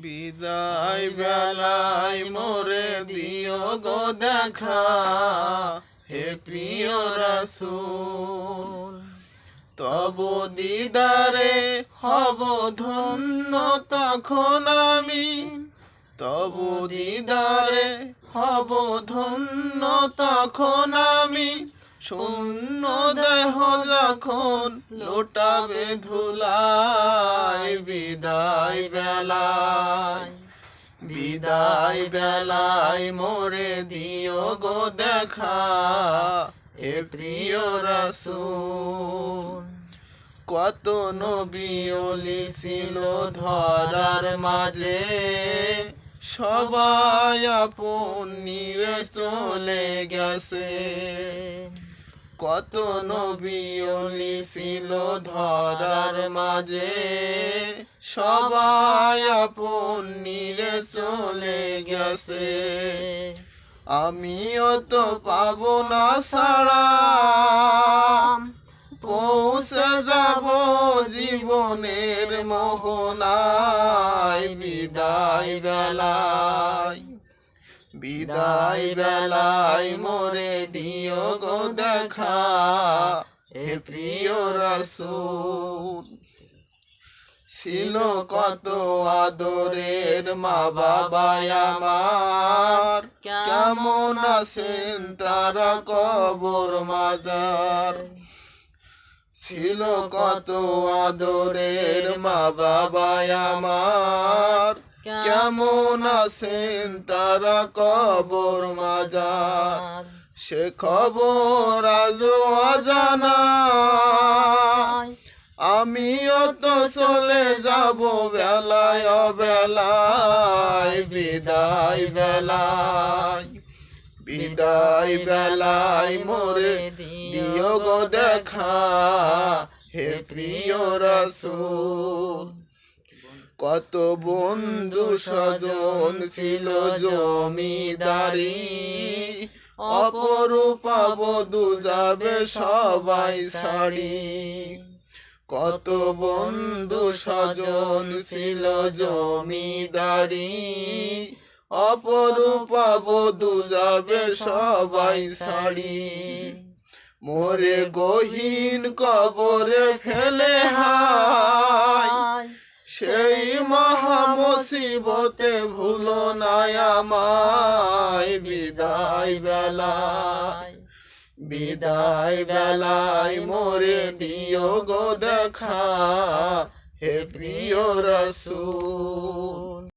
বিদায় বেলায় মোরে দিও গো দেখা, হে প্রিয় রাসূল। তব দিদারে হব ধন্য তখন আমি, তব দিদারে হব ধন্য তখন আমি। শূন্য দেহ যখন লোটাবে ধুলায়, বিদায় বেলায়, বিদায় বেলায় মোরে দিও গো দেখা, হে প্রিয় রাসূল। কত নবী ওলি ছিল ধরার মাঝে, সবাই আপন নিরে চলে গেছে। কত নবী ওলি ছিল ধরার মাঝে, সবাই আপন নিরে চলে গেছে। আমিও তো পাবো না ছাড়া, পৌঁছে যাব জীবনের মোহনায়। বিদায় বেলায়, বিদায় বেলায় মোরে দিও গো দেখা, হে প্রিয় রাসূল। ছিল কত আদরের মা বাবা আমার, কেমন আছেন তারা কবর মাজার। ছিল কত আদরের মা বাবা আমার, কেমন আছেন তারা কবর মাজার। সে খবর আজও অজানা, আমিও তো চলে যাব বেলায় অবেলায়। বিদায় বেলায়, বিদায় বেলায় মোরে দিও গো দেখা, হে প্রিয় রাসূল। কত বন্ধু স্বজন ছিল জমিদারি, অপরূপা বধূ যাবে সবাই ছাড়ি। কত বন্ধু স্বজন ছিল জমিদারি, অপরূপা বধূ যাবে সবাই ছাড়ি। মোরে গহীন কবরে ফেলে হায়, সেই মহা মুসিবতে ভুলো না আমায়। বিদায় বেলায়, বিদায় বেলায় মোরে দিও গো দেখা, হে প্রিয় রাসূল।